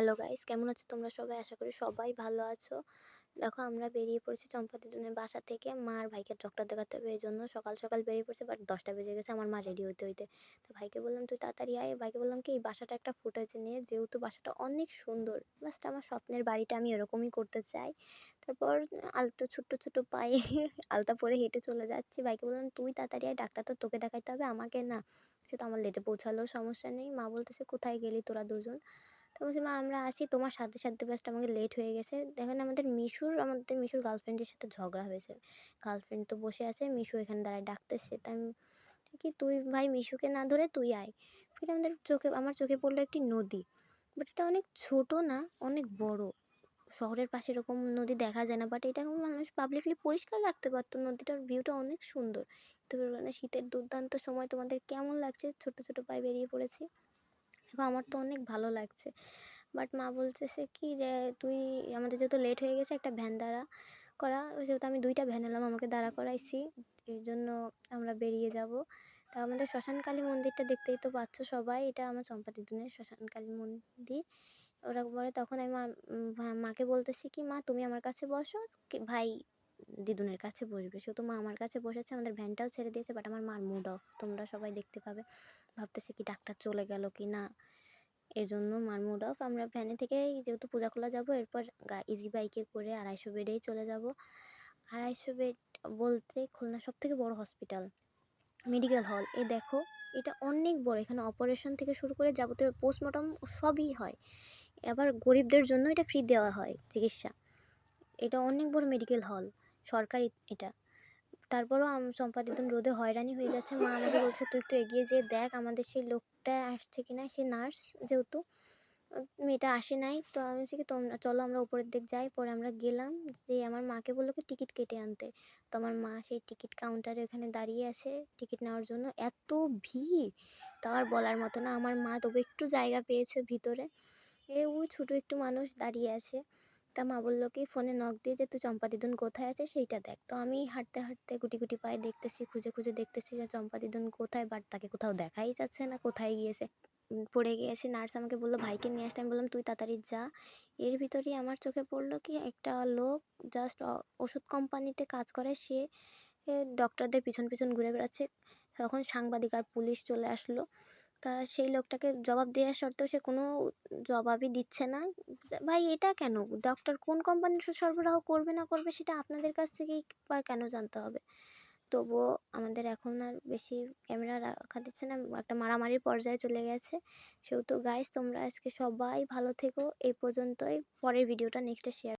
Hello guys, কেমন আছো তোমরা সবাই? আশা করি সবাই ভালো আছো। দেখো আমরা বেরিয়ে পড়েছি চম্পাদিদুনের বাসা থেকে। মা আর ভাইকে ডক্টর দেখাতে হবে, এই জন্য সকাল সকাল বেরিয়ে পড়ছে। বাট 10টা বেজে গেছে আমার মা রেডি হইতে হইতে। তো ভাইকে বললাম তুই তাড়াতাড়ি আয়। ভাইকে বললাম কি এই বাসাটা একটা ফুটেজ নিয়ে, যেহেতু বাসাটা অনেক সুন্দর, জাস্ট আমার স্বপ্নের বাড়িটা আমি এরকমই করতে চাই। তারপর আলতো ছোট্ট ছোট পায়ে আলতা পরে হেঁটে চলে যাচ্ছি। ভাইকে বললাম তুই তাড়াতাড়ি আয়, ডাক্তার তো তোকে দেখাইতে হবে, আমাকে না। সে তো আমার লেটে পৌঁছালেও সমস্যা নেই। মা বলতেছে কোথায় গেলি তোরা দুজন? তো বলছি মা আমরা আসি, তোমার সাথে সাথে বাস্ট আমাকে লেট হয়ে গেছে। দেখেন আমাদের মিশুর গার্লফ্রেন্ডের সাথে ঝগড়া হয়েছে। গার্লফ্রেন্ড তো বসে আছে, মিশু এখানে দাঁড়ায় ডাকতেছে। তাই আমি কি তুই ভাই মিশুকে না ধরে তুই আয়। ফির আমার চোখে পড়লো একটি নদী। বাট এটা অনেক ছোট না, অনেক বড়। শহরের পাশে এরকম নদী দেখা যায় না, বাট এটা মানুষ পাবলিকলি পরিষ্কার রাখতে পারতো। নদীটার ভিউটা অনেক সুন্দর। তো মানে শীতের দুর্দান্ত সময় তোমাদের কেমন লাগছে? ছোট ছোট পায়ে বেরিয়ে পড়েছি। দেখো আমার তো অনেক ভালো লাগছে। বাট মা বলতেছে কি যে তুই, আমাদের যেহেতু লেট হয়ে গেছে একটা ভ্যান দাঁড়া করা, যেহেতু আমি 2টা ভ্যান এলাম, আমাকে দাঁড়া করাইছি, এই জন্য আমরা বেরিয়ে যাব। তা আমাদের শ্মশানকালী মন্দিরটা দেখতেই তো পাচ্ছ সবাই, এটা আমার চম্পাদিদুনের শ্মশানকালী মন্দির। ওরা পরে তখন আমি মাকে বলতেছি কি মা তুমি আমার কাছে বসো, ভাই দিদুনের কাছে বসবে। সেহেতু মা আমার কাছে বসেছে, আমাদের ভ্যানটাও ছেড়ে দিয়েছে। বাট আমার মার মুড অফ, তোমরা সবাই দেখতে পাবে। ভাবতেছি কি ডাক্তার চলে গেল কি না, এর জন্য মার মুড অফ। আমরা ভ্যানে থেকে যেহেতু পূজাখোলা যাব, এরপর ইজি বাইকে করে 250 বেডেই চলে যাব। 250 বেড বলতে খুলনা সব থেকে বড় হসপিটাল, মেডিকেল হল। এই দেখো এটা অনেক বড়, এখানে অপারেশন থেকে শুরু করে যাবতীয় পোস্টমর্টম সবই হয়। আবার গরিবদের জন্য এটা ফ্রি দেওয়া হয় চিকিৎসা। এটা অনেক বড় মেডিকেল হল, সরকারি এটা। তারপরও চম্পাদিদুন রোদে হয়রানি হয়ে যাচ্ছে। মা আমাকে বলছে তুই একটু এগিয়ে যেয়ে দেখ আমাদের সেই লোকটা আসছে কিনা, সে নার্স যেহেতু, মেয়েটা আসে নাই। তো আমি বলছি কি তোমরা চলো আমরা উপরের দিক যাই। পরে আমরা গেলাম, যে আমার মাকে বললো কি টিকিট কেটে আনতে। তো আমার মা সেই টিকিট কাউন্টারে ওখানে দাঁড়িয়ে আছে টিকিট নেওয়ার জন্য। এত ভিড় তা আর বলার মতো না। আমার মা তবু একটু জায়গা পেয়েছে ভিতরে, ওই ছোটো একটু মানুষ দাঁড়িয়ে আছে। তা মা বললো কি ফোনে নক দিয়ে যে তুই চম্পাদিদুন কোথায় আছে সেইটা দেখ। তো আমি হাঁটতে হাঁটতে গুটি গুটি পায়ে দেখতেছি, খুঁজে খুঁজে দেখতেছি যে চম্পাদিদুন কোথায়, বাট তাকে কোথাও দেখাই যাচ্ছে না, কোথায় গিয়েছে। পড়ে গিয়েছে। নার্স আমাকে বললো ভাইকে নিয়ে আসতে। আমি বললাম তুই তাড়াতাড়ি যা। এর ভিতরেই আমার চোখে পড়লো কি একটা লোক জাস্ট ওষুধ কোম্পানিতে কাজ করে, সে ডক্টরদের পিছন পিছন ঘুরে বেড়াচ্ছে। তখন সাংবাদিক আর পুলিশ চলে আসলো। তা সেই লোকটাকে জবাব দেওয়া সত্ত্বেও সে কোনো জবাবই দিচ্ছে না। ভাই এটা কেন? ডক্টর কোন কোম্পানির ওষুধ সরবরাহ করবে না করবে সেটা আপনাদের কাছ থেকেই বা কেন জানতে হবে? তবুও আমাদের এখন আর বেশি ক্যামেরা রাখা দিচ্ছে না, একটা মারামারির পর্যায়ে চলে গেছে। সেহেতু গাইস তোমরা আজকে সবাই ভালো থেকো, এই পর্যন্তই। পরের ভিডিওটা নেক্সটে শেয়ার